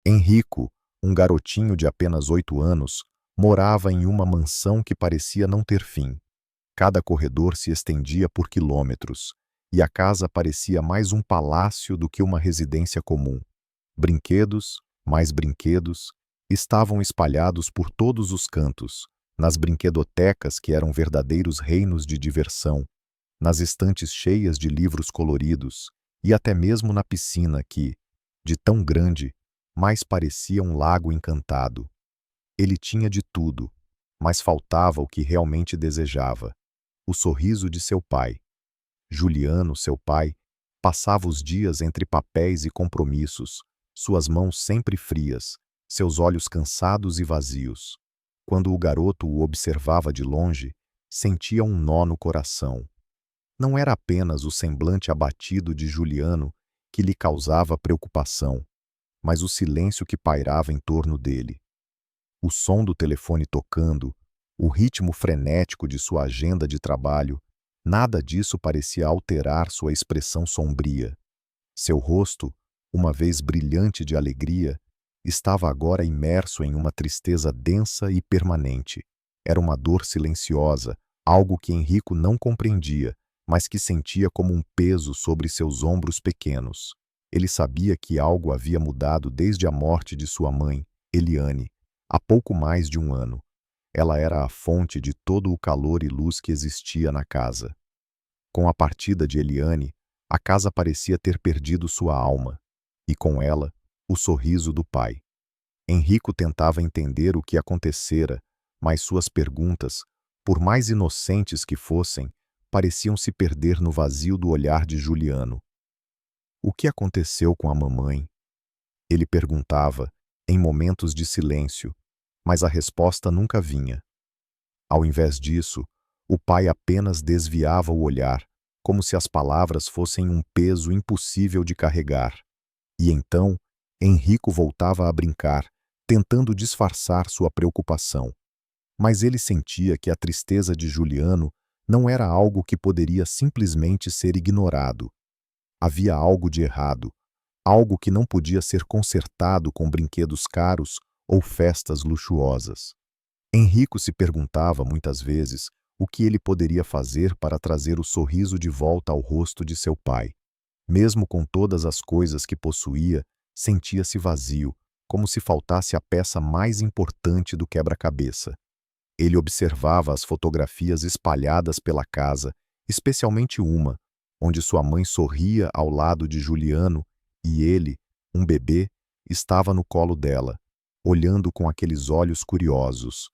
Henrico, um garotinho de apenas 8 anos, morava em uma mansão que parecia não ter fim. Cada corredor se estendia por quilômetros, e a casa parecia mais um palácio do que uma residência comum. Brinquedos, mais brinquedos, estavam espalhados por todos os cantos, nas brinquedotecas que eram verdadeiros reinos de diversão, nas estantes cheias de livros coloridos e até mesmo na piscina que, de tão grande, mais parecia um lago encantado. Ele tinha de tudo, mas faltava o que realmente desejava: o sorriso de seu pai. Juliano, seu pai, passava os dias entre papéis e compromissos, suas mãos sempre frias, seus olhos cansados e vazios. Quando o garoto o observava de longe, sentia um nó no coração. Não era apenas o semblante abatido de Juliano que lhe causava preocupação, mas o silêncio que pairava em torno dele. O som do telefone tocando, o ritmo frenético de sua agenda de trabalho, nada disso parecia alterar sua expressão sombria. Seu rosto, uma vez brilhante de alegria, estava agora imerso em uma tristeza densa e permanente. Era uma dor silenciosa, algo que Henrico não compreendia, mas que sentia como um peso sobre seus ombros pequenos. Ele sabia que algo havia mudado desde a morte de sua mãe, Eliane, há pouco mais de um ano. Ela era a fonte de todo o calor e luz que existia na casa. Com a partida de Eliane, a casa parecia ter perdido sua alma, e com ela, o sorriso do pai. Henrico tentava entender o que acontecera, mas suas perguntas, por mais inocentes que fossem, pareciam se perder no vazio do olhar de Juliano. O que aconteceu com a mamãe? Ele perguntava, em momentos de silêncio, mas a resposta nunca vinha. Ao invés disso, o pai apenas desviava o olhar, como se as palavras fossem um peso impossível de carregar. E então, Henrico voltava a brincar, tentando disfarçar sua preocupação. Mas ele sentia que a tristeza de Juliano não era algo que poderia simplesmente ser ignorado. Havia algo de errado, algo que não podia ser consertado com brinquedos caros ou festas luxuosas. Henrico se perguntava muitas vezes o que ele poderia fazer para trazer o sorriso de volta ao rosto de seu pai. Mesmo com todas as coisas que possuía, sentia-se vazio, como se faltasse a peça mais importante do quebra-cabeça. Ele observava as fotografias espalhadas pela casa, especialmente uma, onde sua mãe sorria ao lado de Juliano e ele, um bebê, estava no colo dela, olhando com aqueles olhos curiosos.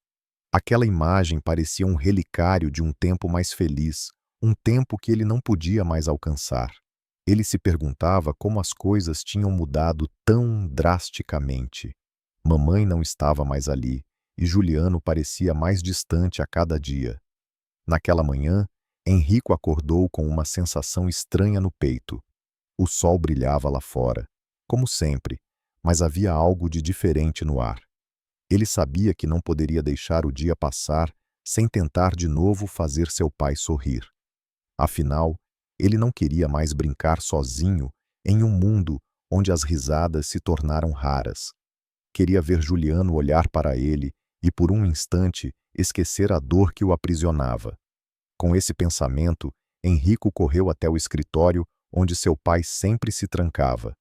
Aquela imagem parecia um relicário de um tempo mais feliz, um tempo que ele não podia mais alcançar. Ele se perguntava como as coisas tinham mudado tão drasticamente. Mamãe não estava mais ali, e Juliano parecia mais distante a cada dia. Naquela manhã, Henrico acordou com uma sensação estranha no peito. O sol brilhava lá fora, como sempre, mas havia algo de diferente no ar. Ele sabia que não poderia deixar o dia passar sem tentar de novo fazer seu pai sorrir. Afinal, ele não queria mais brincar sozinho em um mundo onde as risadas se tornaram raras. Queria ver Juliano olhar para ele e, por um instante, esquecer a dor que o aprisionava. Com esse pensamento, Henrico correu até o escritório onde seu pai sempre se trancava.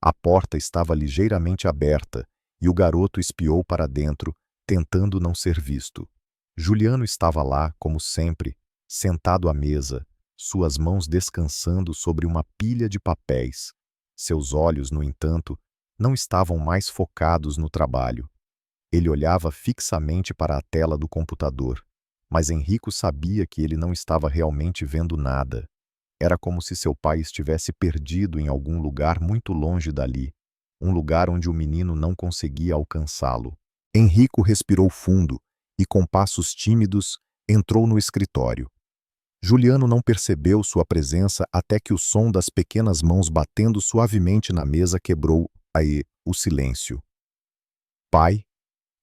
A porta estava ligeiramente aberta e o garoto espiou para dentro, tentando não ser visto. Juliano estava lá, como sempre, sentado à mesa, suas mãos descansando sobre uma pilha de papéis. Seus olhos, no entanto, não estavam mais focados no trabalho. Ele olhava fixamente para a tela do computador, mas Henrico sabia que ele não estava realmente vendo nada. Era como se seu pai estivesse perdido em algum lugar muito longe dali, um lugar onde o menino não conseguia alcançá-lo. Henrico respirou fundo e, com passos tímidos, entrou no escritório. Juliano não percebeu sua presença até que o som das pequenas mãos batendo suavemente na mesa quebrou o silêncio. Pai?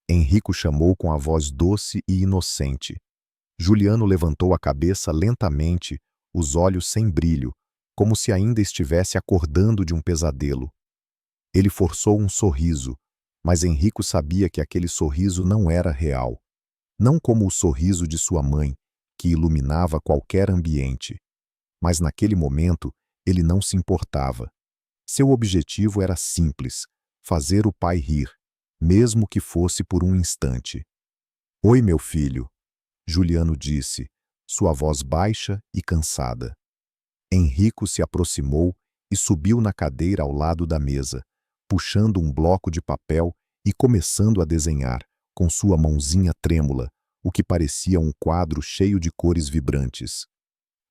Henrico chamou com a voz doce e inocente. Juliano levantou a cabeça lentamente, os olhos sem brilho, como se ainda estivesse acordando de um pesadelo. Ele forçou um sorriso, Mas Henrico sabia que aquele sorriso não era real. Não como o sorriso de sua mãe, que iluminava qualquer ambiente. Mas naquele momento, ele não se importava. Seu objetivo era simples: fazer o pai rir, mesmo que fosse por um instante. Oi, meu filho, Juliano disse, sua voz baixa e cansada. Henrico se aproximou e subiu na cadeira ao lado da mesa, puxando um bloco de papel e começando a desenhar, com sua mãozinha trêmula, o que parecia um quadro cheio de cores vibrantes.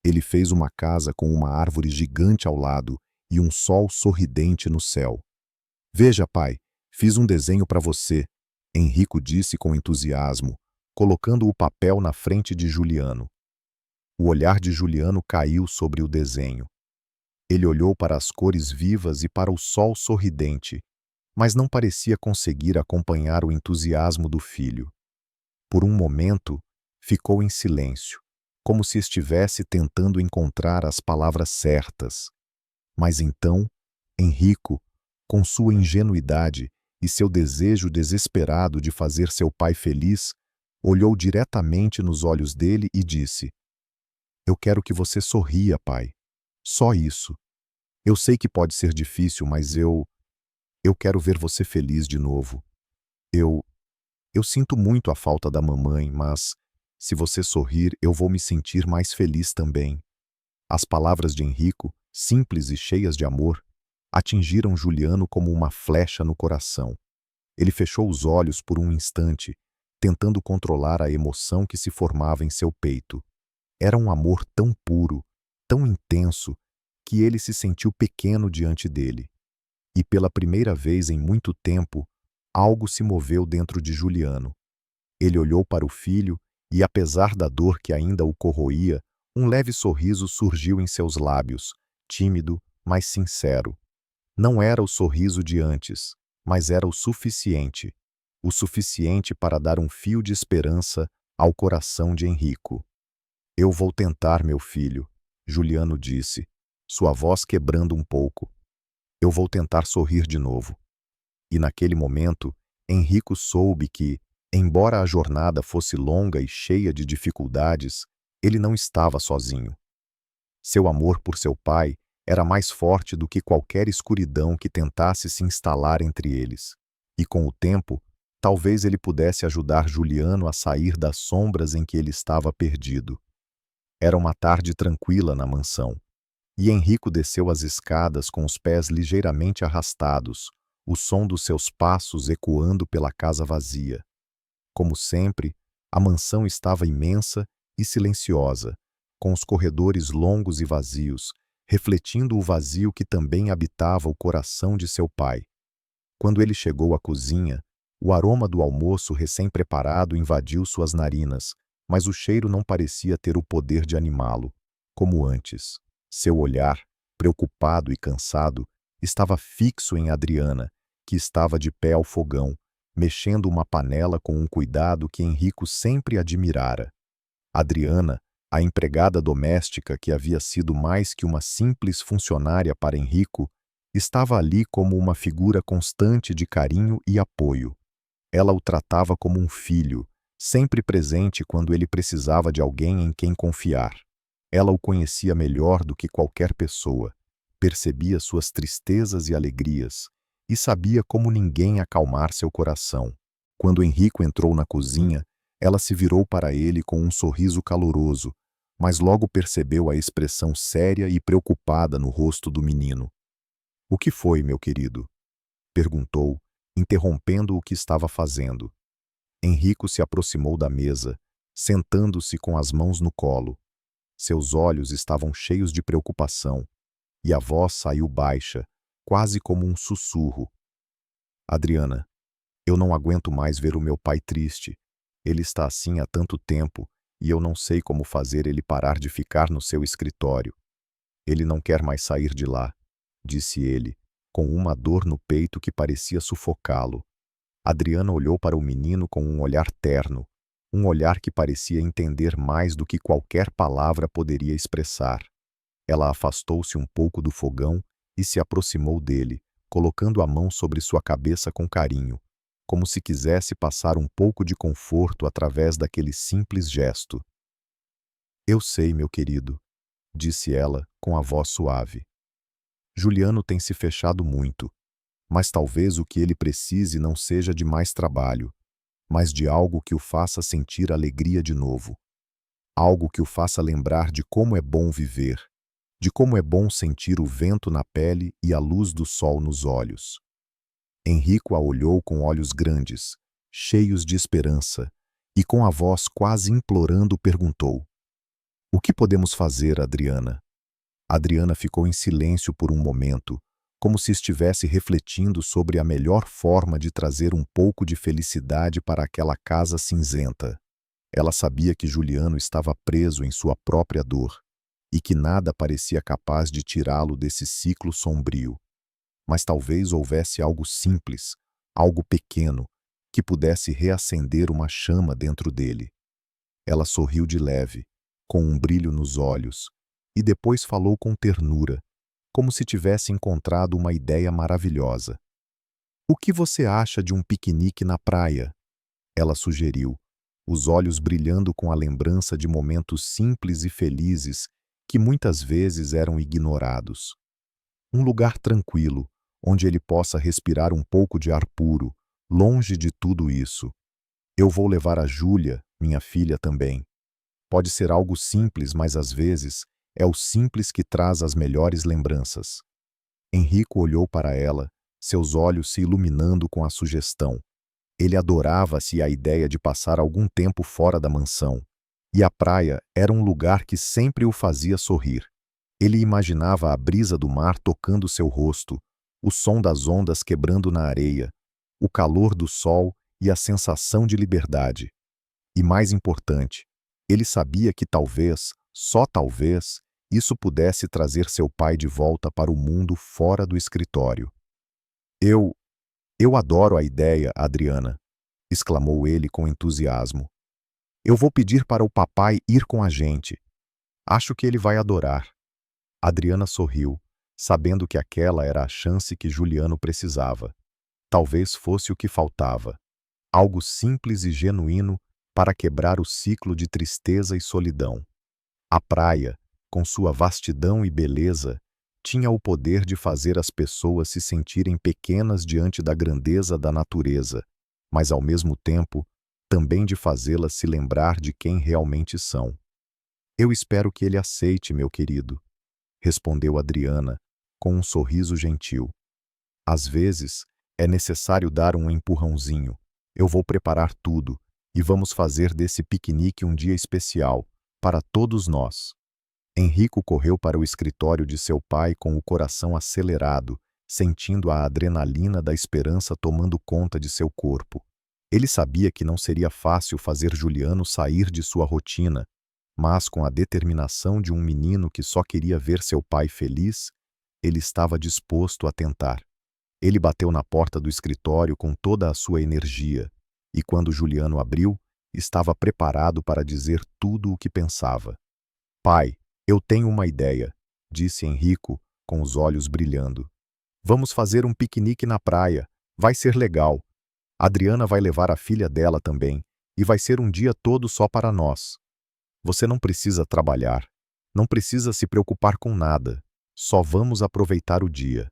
Ele fez uma casa com uma árvore gigante ao lado e um sol sorridente no céu. Veja, pai, fiz um desenho para você, Henrico disse com entusiasmo, colocando o papel na frente de Juliano. O olhar de Juliano caiu sobre o desenho. Ele olhou para as cores vivas e para o sol sorridente, mas não parecia conseguir acompanhar o entusiasmo do filho. Por um momento, ficou em silêncio, como se estivesse tentando encontrar as palavras certas. Mas então, Henrico, com sua ingenuidade e seu desejo desesperado de fazer seu pai feliz, olhou diretamente nos olhos dele e disse: Eu quero que você sorria, pai. Só isso. Eu sei que pode ser difícil, mas eu quero ver você feliz de novo. Eu eu sinto muito a falta da mamãe, mas se você sorrir, eu vou me sentir mais feliz também. As palavras de Henrico, simples e cheias de amor, atingiram Juliano como uma flecha no coração. Ele fechou os olhos por um instante, tentando controlar a emoção que se formava em seu peito. Era um amor tão puro, tão intenso, que ele se sentiu pequeno diante dele. E pela primeira vez em muito tempo, algo se moveu dentro de Juliano. Ele olhou para o filho e, apesar da dor que ainda o corroía, um leve sorriso surgiu em seus lábios, tímido, mas sincero. Não era o sorriso de antes, mas era o suficiente para dar um fio de esperança ao coração de Henrico. Eu vou tentar, meu filho, Juliano disse, sua voz quebrando um pouco. Eu vou tentar sorrir de novo. E naquele momento, Henrico soube que, embora a jornada fosse longa e cheia de dificuldades, ele não estava sozinho. Seu amor por seu pai era mais forte do que qualquer escuridão que tentasse se instalar entre eles. E com o tempo, talvez ele pudesse ajudar Juliano a sair das sombras em que ele estava perdido. Era uma tarde tranquila na mansão, e Henrico desceu as escadas com os pés ligeiramente arrastados, o som dos seus passos ecoando pela casa vazia. Como sempre, a mansão estava imensa e silenciosa, com os corredores longos e vazios, refletindo o vazio que também habitava o coração de seu pai. Quando ele chegou à cozinha, o aroma do almoço recém-preparado invadiu suas narinas, mas o cheiro não parecia ter o poder de animá-lo, como antes. Seu olhar, preocupado e cansado, estava fixo em Adriana, que estava de pé ao fogão, mexendo uma panela com um cuidado que Henrico sempre admirara. Adriana, a empregada doméstica que havia sido mais que uma simples funcionária para Henrico, estava ali como uma figura constante de carinho e apoio. Ela o tratava como um filho, sempre presente quando ele precisava de alguém em quem confiar. Ela o conhecia melhor do que qualquer pessoa, percebia suas tristezas e alegrias, e sabia como ninguém acalmar seu coração. Quando Henrico entrou na cozinha, ela se virou para ele com um sorriso caloroso, mas logo percebeu a expressão séria e preocupada no rosto do menino. "O que foi, meu querido?" perguntou, interrompendo o que estava fazendo. Henrico se aproximou da mesa, sentando-se com as mãos no colo. Seus olhos estavam cheios de preocupação, e a voz saiu baixa, quase como um sussurro. "Adriana, eu não aguento mais ver o meu pai triste. Ele está assim há tanto tempo, e eu não sei como fazer ele parar de ficar no seu escritório. Ele não quer mais sair de lá", disse ele, com uma dor no peito que parecia sufocá-lo. Adriana olhou para o menino com um olhar terno, um olhar que parecia entender mais do que qualquer palavra poderia expressar. Ela afastou-se um pouco do fogão e se aproximou dele, colocando a mão sobre sua cabeça com carinho, como se quisesse passar um pouco de conforto através daquele simples gesto. Eu sei, meu querido, disse ela com a voz suave. Juliano tem se fechado muito, mas talvez o que ele precise não seja de mais trabalho, mas de algo que o faça sentir alegria de novo. Algo que o faça lembrar de como é bom viver, de como é bom sentir o vento na pele e a luz do sol nos olhos. Henrico a olhou com olhos grandes, cheios de esperança, e com a voz quase implorando perguntou: O que podemos fazer, Adriana? Adriana ficou em silêncio por um momento, como se estivesse refletindo sobre a melhor forma de trazer um pouco de felicidade para aquela casa cinzenta. Ela sabia que Juliano estava preso em sua própria dor e que nada parecia capaz de tirá-lo desse ciclo sombrio. Mas talvez houvesse algo simples, algo pequeno, que pudesse reacender uma chama dentro dele. Ela sorriu de leve, com um brilho nos olhos, e depois falou com ternura, como se tivesse encontrado uma ideia maravilhosa. O que você acha de um piquenique na praia? Ela sugeriu, os olhos brilhando com a lembrança de momentos simples e felizes que muitas vezes eram ignorados. Um lugar tranquilo, onde ele possa respirar um pouco de ar puro, longe de tudo isso. Eu vou levar a Júlia, minha filha, também. Pode ser algo simples, mas às vezes é o simples que traz as melhores lembranças. Henrico olhou para ela, seus olhos se iluminando com a sugestão. Ele adorava-se a ideia de passar algum tempo fora da mansão, e a praia era um lugar que sempre o fazia sorrir. Ele imaginava a brisa do mar tocando seu rosto, o som das ondas quebrando na areia, o calor do sol e a sensação de liberdade. E mais importante, ele sabia que talvez, só talvez, isso pudesse trazer seu pai de volta para o mundo fora do escritório. Eu adoro a ideia, Adriana, exclamou ele com entusiasmo. Eu vou pedir para o papai ir com a gente. Acho que ele vai adorar. Adriana sorriu, sabendo que aquela era a chance que Juliano precisava. Talvez fosse o que faltava. Algo simples e genuíno para quebrar o ciclo de tristeza e solidão. A praia, com sua vastidão e beleza, tinha o poder de fazer as pessoas se sentirem pequenas diante da grandeza da natureza, mas ao mesmo tempo, também de fazê-las se lembrar de quem realmente são. Eu espero que ele aceite, meu querido, respondeu Adriana, com um sorriso gentil. Às vezes, é necessário dar um empurrãozinho. Eu vou preparar tudo, e vamos fazer desse piquenique um dia especial, para todos nós. Henrico correu para o escritório de seu pai com o coração acelerado, sentindo a adrenalina da esperança tomando conta de seu corpo. Ele sabia que não seria fácil fazer Juliano sair de sua rotina, mas com a determinação de um menino que só queria ver seu pai feliz, ele estava disposto a tentar. Ele bateu na porta do escritório com toda a sua energia, e quando Juliano abriu, estava preparado para dizer tudo o que pensava. Pai, eu tenho uma ideia, disse Henrico, com os olhos brilhando. Vamos fazer um piquenique na praia. Vai ser legal. Adriana vai levar a filha dela também, e vai ser um dia todo só para nós. Você não precisa trabalhar, não precisa se preocupar com nada, só vamos aproveitar o dia.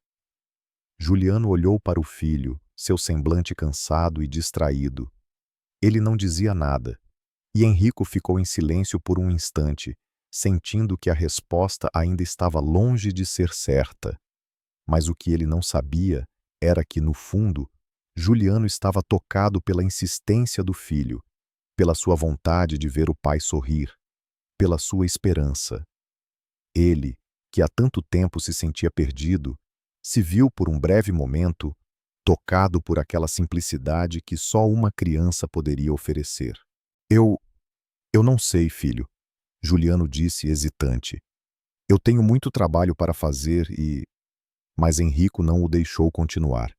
Juliano olhou para o filho, seu semblante cansado e distraído. Ele não dizia nada, e Henrico ficou em silêncio por um instante, sentindo que a resposta ainda estava longe de ser certa. Mas o que ele não sabia era que, no fundo, Juliano estava tocado pela insistência do filho, pela sua vontade de ver o pai sorrir, pela sua esperança. Ele, que há tanto tempo se sentia perdido, se viu por um breve momento tocado por aquela simplicidade que só uma criança poderia oferecer. Eu não sei, filho, Juliano disse hesitante. Eu tenho muito trabalho para fazer e... Mas Henrico não o deixou continuar.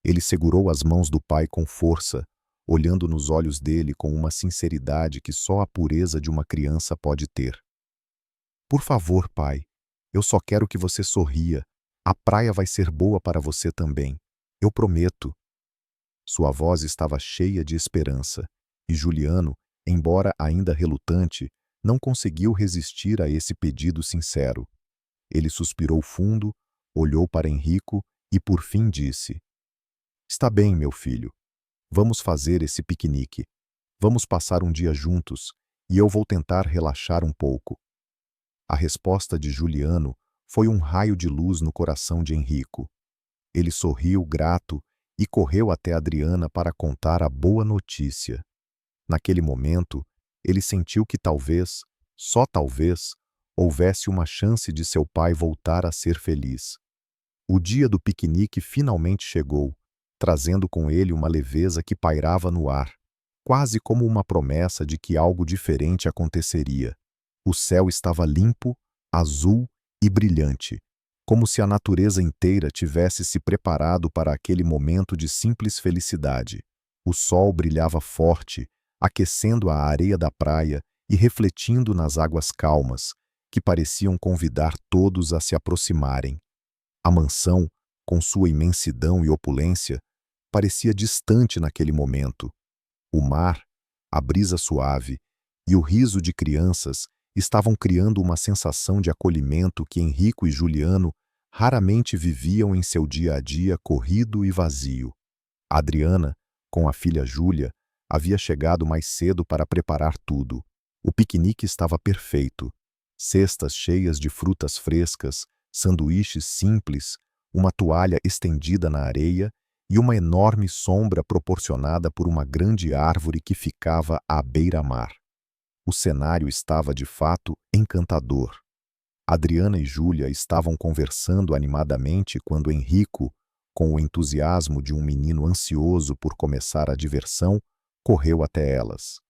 Ele segurou as mãos do pai com força, olhando nos olhos dele com uma sinceridade que só a pureza de uma criança pode ter. Por favor, pai, eu só quero que você sorria. A praia vai ser boa para você também. Eu prometo. Sua voz estava cheia de esperança, e Juliano, embora ainda relutante, não conseguiu resistir a esse pedido sincero. Ele suspirou fundo, olhou para Henrico e por fim disse: Está bem, meu filho. Vamos fazer esse piquenique. Vamos passar um dia juntos e eu vou tentar relaxar um pouco. A resposta de Juliano foi um raio de luz no coração de Henrico. Ele sorriu grato e correu até Adriana para contar a boa notícia. Naquele momento, ele sentiu que talvez, só talvez, houvesse uma chance de seu pai voltar a ser feliz. O dia do piquenique finalmente chegou, trazendo com ele uma leveza que pairava no ar, quase como uma promessa de que algo diferente aconteceria. O céu estava limpo, azul e brilhante, como se a natureza inteira tivesse se preparado para aquele momento de simples felicidade. O sol brilhava forte, aquecendo a areia da praia e refletindo nas águas calmas, que pareciam convidar todos a se aproximarem. A mansão, com sua imensidão e opulência, parecia distante naquele momento. O mar, a brisa suave e o riso de crianças estavam criando uma sensação de acolhimento que Henrico e Juliano raramente viviam em seu dia a dia corrido e vazio. Adriana, com a filha Júlia, havia chegado mais cedo para preparar tudo. O piquenique estava perfeito. Cestas cheias de frutas frescas, sanduíches simples, uma toalha estendida na areia e uma enorme sombra proporcionada por uma grande árvore que ficava à beira-mar. O cenário estava, de fato, encantador. Adriana e Júlia estavam conversando animadamente quando Henrico, com o entusiasmo de um menino ansioso por começar a diversão, correu até elas.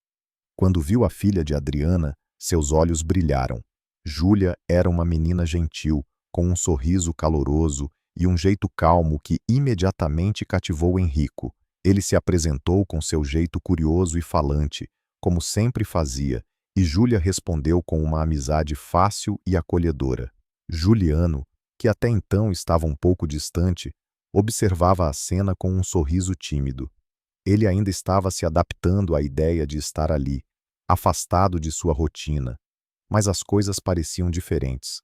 Quando viu a filha de Adriana, seus olhos brilharam. Júlia era uma menina gentil, com um sorriso caloroso e um jeito calmo que imediatamente cativou Henrico. Ele se apresentou com seu jeito curioso e falante, como sempre fazia, e Júlia respondeu com uma amizade fácil e acolhedora. Juliano, que até então estava um pouco distante, observava a cena com um sorriso tímido. Ele ainda estava se adaptando à ideia de estar ali, afastado de sua rotina, mas as coisas pareciam diferentes.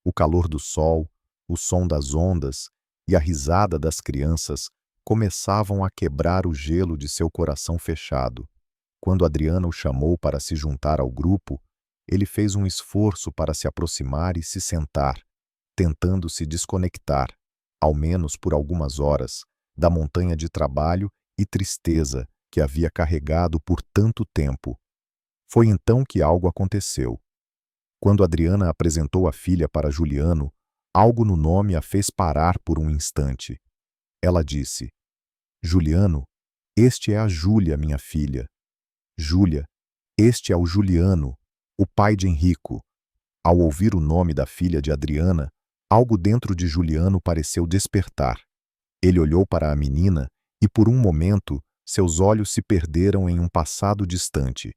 O calor do sol, o som das ondas e a risada das crianças começavam a quebrar o gelo de seu coração fechado. Quando Adriana o chamou para se juntar ao grupo, ele fez um esforço para se aproximar e se sentar, tentando se desconectar, ao menos por algumas horas, da montanha de trabalho e tristeza que havia carregado por tanto tempo. Foi então que algo aconteceu. Quando Adriana apresentou a filha para Juliano, algo no nome a fez parar por um instante. Ela disse: Juliano, este é a Júlia, minha filha. Júlia, este é o Juliano, o pai de Henrico. Ao ouvir o nome da filha de Adriana, algo dentro de Juliano pareceu despertar. Ele olhou para a menina e, por um momento, seus olhos se perderam em um passado distante.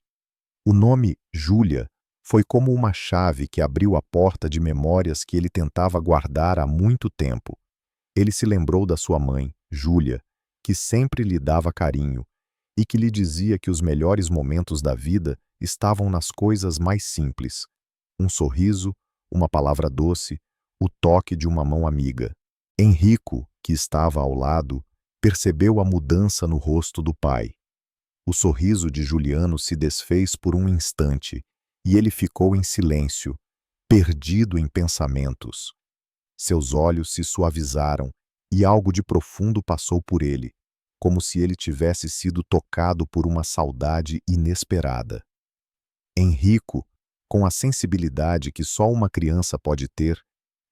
O nome Júlia foi como uma chave que abriu a porta de memórias que ele tentava guardar há muito tempo. Ele se lembrou da sua mãe, Júlia, que sempre lhe dava carinho e que lhe dizia que os melhores momentos da vida estavam nas coisas mais simples: um sorriso, uma palavra doce, o toque de uma mão amiga. Henrico, que estava ao lado, percebeu a mudança no rosto do pai. O sorriso de Juliano se desfez por um instante e ele ficou em silêncio, perdido em pensamentos. Seus olhos se suavizaram e algo de profundo passou por ele, como se ele tivesse sido tocado por uma saudade inesperada. Henrico, com a sensibilidade que só uma criança pode ter,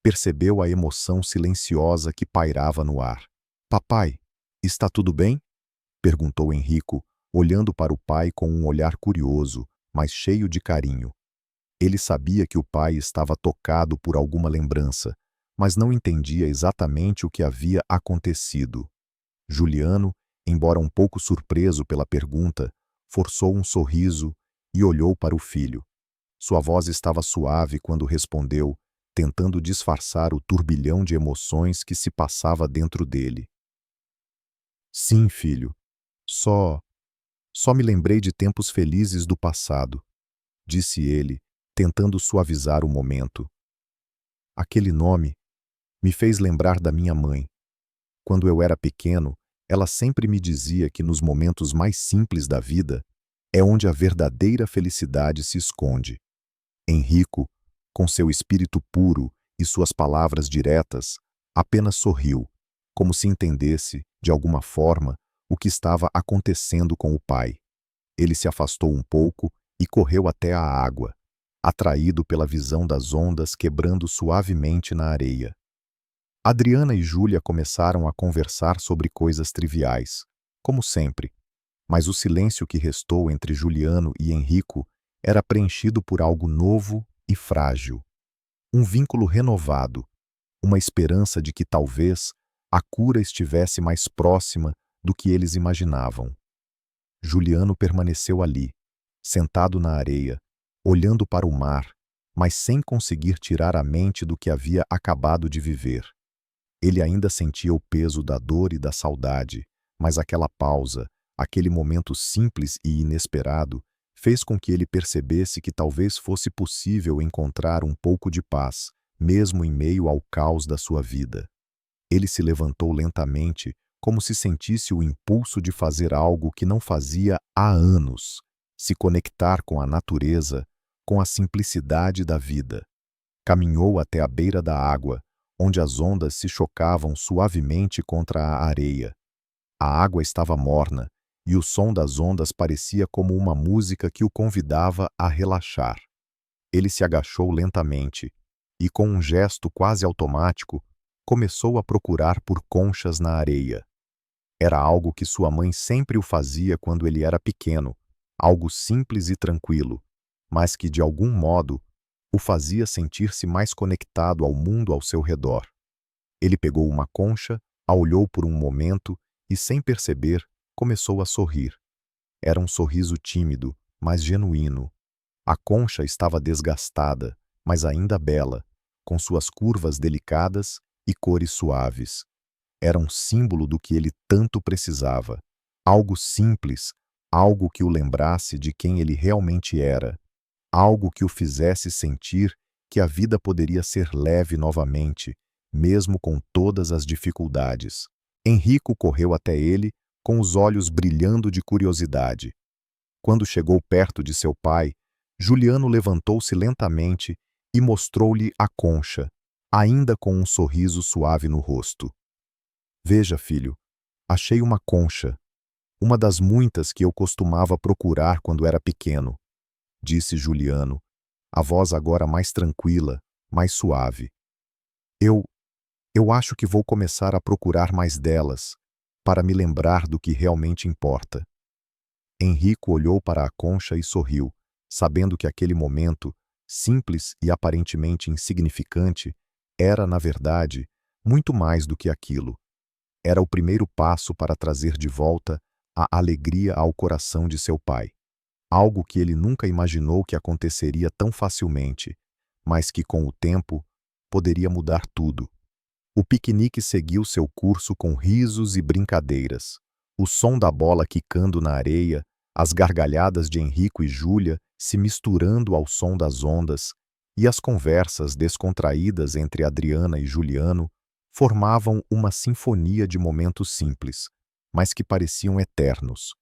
percebeu a emoção silenciosa que pairava no ar. Papai, está tudo bem? Perguntou Henrico, olhando para o pai com um olhar curioso, mas cheio de carinho. Ele sabia que o pai estava tocado por alguma lembrança, mas não entendia exatamente o que havia acontecido. Juliano, embora um pouco surpreso pela pergunta, forçou um sorriso e olhou para o filho. Sua voz estava suave quando respondeu, tentando disfarçar o turbilhão de emoções que se passava dentro dele. Sim, filho, Só, só me lembrei de tempos felizes do passado, disse ele, tentando suavizar o momento. Aquele nome me fez lembrar da minha mãe. Quando eu era pequeno, ela sempre me dizia que nos momentos mais simples da vida é onde a verdadeira felicidade se esconde. Henrico, com seu espírito puro e suas palavras diretas, apenas sorriu, como se entendesse, de alguma forma, o que estava acontecendo com o pai. Ele se afastou um pouco e correu até a água, atraído pela visão das ondas quebrando suavemente na areia. Adriana e Júlia começaram a conversar sobre coisas triviais, como sempre, mas o silêncio que restou entre Juliano e Henrico era preenchido por algo novo e frágil. Um vínculo renovado, uma esperança de que talvez a cura estivesse mais próxima do que eles imaginavam. Juliano permaneceu ali, sentado na areia, olhando para o mar, mas sem conseguir tirar a mente do que havia acabado de viver. Ele ainda sentia o peso da dor e da saudade, mas aquela pausa, aquele momento simples e inesperado, fez com que ele percebesse que talvez fosse possível encontrar um pouco de paz, mesmo em meio ao caos da sua vida. Ele se levantou lentamente, como se sentisse o impulso de fazer algo que não fazia há anos, se conectar com a natureza, com a simplicidade da vida. Caminhou até a beira da água, onde as ondas se chocavam suavemente contra a areia. A água estava morna, e o som das ondas parecia como uma música que o convidava a relaxar. Ele se agachou lentamente, e com um gesto quase automático, começou a procurar por conchas na areia. Era algo que sua mãe sempre o fazia quando ele era pequeno, algo simples e tranquilo, mas que, de algum modo, o fazia sentir-se mais conectado ao mundo ao seu redor. Ele pegou uma concha, a olhou por um momento e, sem perceber, começou a sorrir. Era um sorriso tímido, mas genuíno. A concha estava desgastada, mas ainda bela, com suas curvas delicadas e cores suaves. Era um símbolo do que ele tanto precisava. Algo simples, algo que o lembrasse de quem ele realmente era. Algo que o fizesse sentir que a vida poderia ser leve novamente, mesmo com todas as dificuldades. Henrico correu até ele, com os olhos brilhando de curiosidade. Quando chegou perto de seu pai, Juliano levantou-se lentamente e mostrou-lhe a concha, ainda com um sorriso suave no rosto. Veja, filho, achei uma concha, uma das muitas que eu costumava procurar quando era pequeno, disse Juliano, a voz agora mais tranquila, mais suave. Eu acho que vou começar a procurar mais delas, para me lembrar do que realmente importa. Henrico olhou para a concha e sorriu, sabendo que aquele momento, simples e aparentemente insignificante, era, na verdade, muito mais do que aquilo. Era o primeiro passo para trazer de volta a alegria ao coração de seu pai. Algo que ele nunca imaginou que aconteceria tão facilmente, mas que, com o tempo, poderia mudar tudo. O piquenique seguiu seu curso com risos e brincadeiras. O som da bola quicando na areia, as gargalhadas de Henrico e Júlia se misturando ao som das ondas, e as conversas descontraídas entre Adriana e Juliano formavam uma sinfonia de momentos simples, mas que pareciam eternos.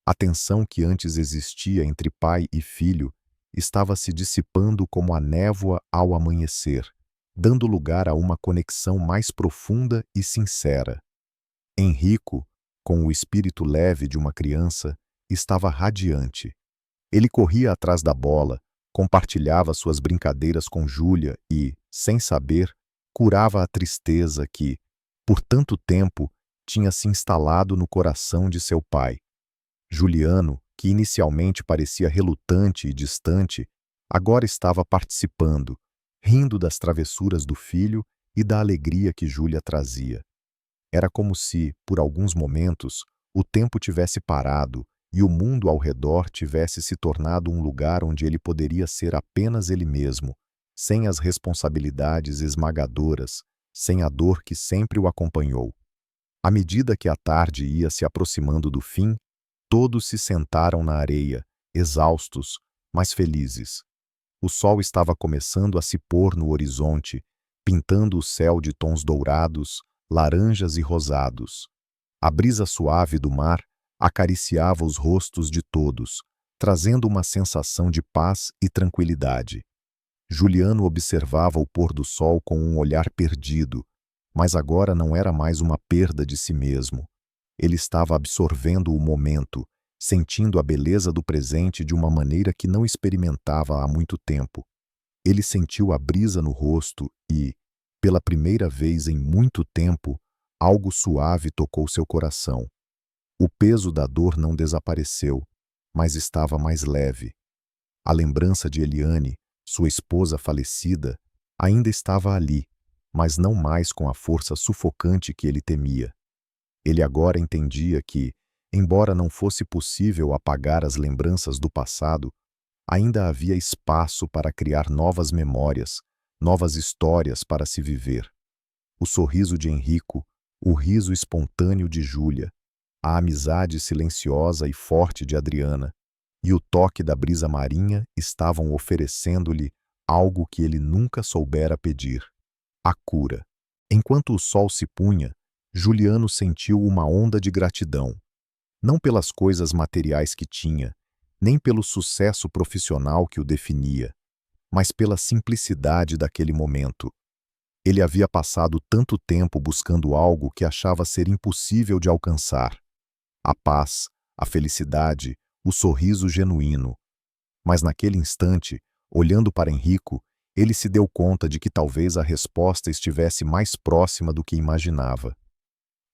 A tensão que antes existia entre pai e filho estava se dissipando como a névoa ao amanhecer, dando lugar a uma conexão mais profunda e sincera. Henrico, com o espírito leve de uma criança, estava radiante. Ele corria atrás da bola, compartilhava suas brincadeiras com Júlia e, sem saber, curava a tristeza que, por tanto tempo, tinha se instalado no coração de seu pai. Juliano, que inicialmente parecia relutante e distante, agora estava participando, rindo das travessuras do filho e da alegria que Júlia trazia. Era como se, por alguns momentos, o tempo tivesse parado e o mundo ao redor tivesse se tornado um lugar onde ele poderia ser apenas ele mesmo, sem as responsabilidades esmagadoras, sem a dor que sempre o acompanhou. À medida que a tarde ia se aproximando do fim, todos se sentaram na areia, exaustos, mas felizes. O sol estava começando a se pôr no horizonte, pintando o céu de tons dourados, laranjas e rosados. A brisa suave do mar acariciava os rostos de todos, trazendo uma sensação de paz e tranquilidade. Juliano observava o pôr do sol com um olhar perdido, mas agora não era mais uma perda de si mesmo. Ele estava absorvendo o momento, sentindo a beleza do presente de uma maneira que não experimentava há muito tempo. Ele sentiu a brisa no rosto e, pela primeira vez em muito tempo, algo suave tocou seu coração. O peso da dor não desapareceu, mas estava mais leve. A lembrança de Eliane, sua esposa falecida, ainda estava ali, mas não mais com a força sufocante que ele temia. Ele agora entendia que, embora não fosse possível apagar as lembranças do passado, ainda havia espaço para criar novas memórias, novas histórias para se viver. O sorriso de Henrico, o riso espontâneo de Júlia, a amizade silenciosa e forte de Adriana e o toque da brisa marinha estavam oferecendo-lhe algo que ele nunca soubera pedir: a cura. Enquanto o sol se punha, Juliano sentiu uma onda de gratidão, não pelas coisas materiais que tinha, nem pelo sucesso profissional que o definia, mas pela simplicidade daquele momento. Ele havia passado tanto tempo buscando algo que achava ser impossível de alcançar: a paz, a felicidade, o sorriso genuíno. Mas naquele instante, olhando para Henrico, ele se deu conta de que talvez a resposta estivesse mais próxima do que imaginava.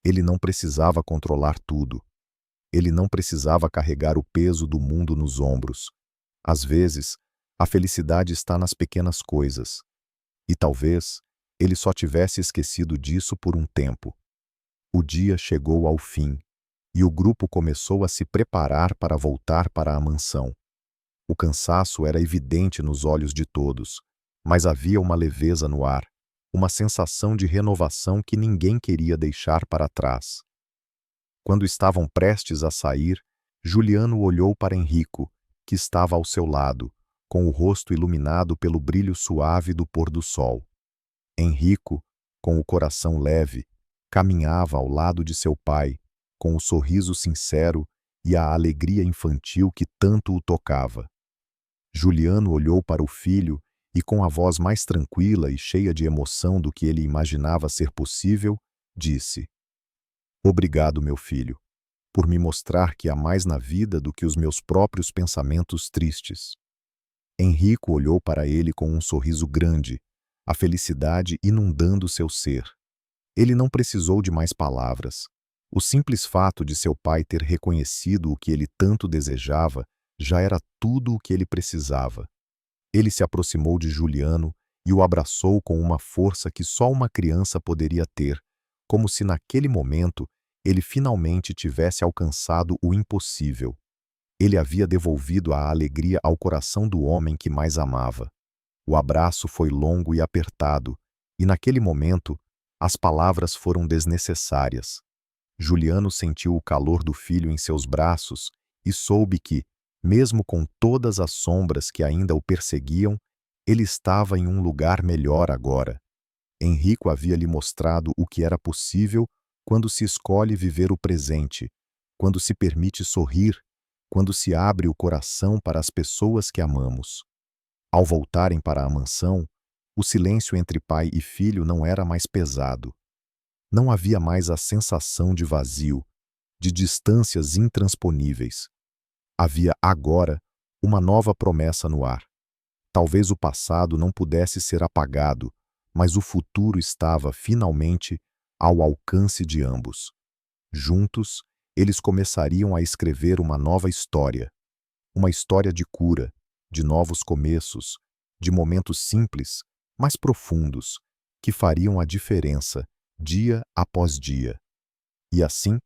Ele não precisava controlar tudo. Ele não precisava carregar o peso do mundo nos ombros. Às vezes, a felicidade está nas pequenas coisas. E talvez ele só tivesse esquecido disso por um tempo. O dia chegou ao fim, e o grupo começou a se preparar para voltar para a mansão. O cansaço era evidente nos olhos de todos, mas havia uma leveza no ar, uma sensação de renovação que ninguém queria deixar para trás. Quando estavam prestes a sair, Juliano olhou para Henrico, que estava ao seu lado, com o rosto iluminado pelo brilho suave do pôr do sol. Henrico, com o coração leve, caminhava ao lado de seu pai, com o sorriso sincero e a alegria infantil que tanto o tocava. Juliano olhou para o filho e, com a voz mais tranquila e cheia de emoção do que ele imaginava ser possível, disse: "Obrigado, meu filho, por me mostrar que há mais na vida do que os meus próprios pensamentos tristes." Henrico olhou para ele com um sorriso grande, a felicidade inundando seu ser. Ele não precisou de mais palavras. O simples fato de seu pai ter reconhecido o que ele tanto desejava já era tudo o que ele precisava. Ele se aproximou de Juliano e o abraçou com uma força que só uma criança poderia ter, como se naquele momento ele finalmente tivesse alcançado o impossível. Ele havia devolvido a alegria ao coração do homem que mais amava. O abraço foi longo e apertado, e naquele momento as palavras foram desnecessárias. Juliano sentiu o calor do filho em seus braços e soube que, mesmo com todas as sombras que ainda o perseguiam, ele estava em um lugar melhor agora. Henrico havia lhe mostrado o que era possível quando se escolhe viver o presente, quando se permite sorrir, quando se abre o coração para as pessoas que amamos. Ao voltarem para a mansão, o silêncio entre pai e filho não era mais pesado. Não havia mais a sensação de vazio, de distâncias intransponíveis. Havia agora uma nova promessa no ar. Talvez o passado não pudesse ser apagado, mas o futuro estava, finalmente, ao alcance de ambos. Juntos, eles começariam a escrever uma nova história. Uma história de cura, de novos começos, de momentos simples, mas profundos, que fariam a diferença, dia após dia. E assim,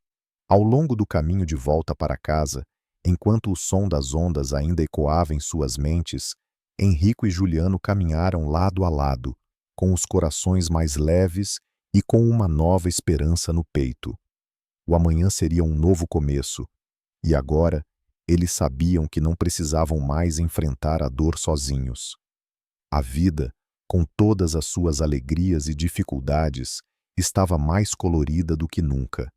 ao longo do caminho de volta para casa, enquanto o som das ondas ainda ecoava em suas mentes, Henrico e Juliano caminharam lado a lado, com os corações mais leves e com uma nova esperança no peito. O amanhã seria um novo começo, e agora eles sabiam que não precisavam mais enfrentar a dor sozinhos. A vida, com todas as suas alegrias e dificuldades, estava mais colorida do que nunca.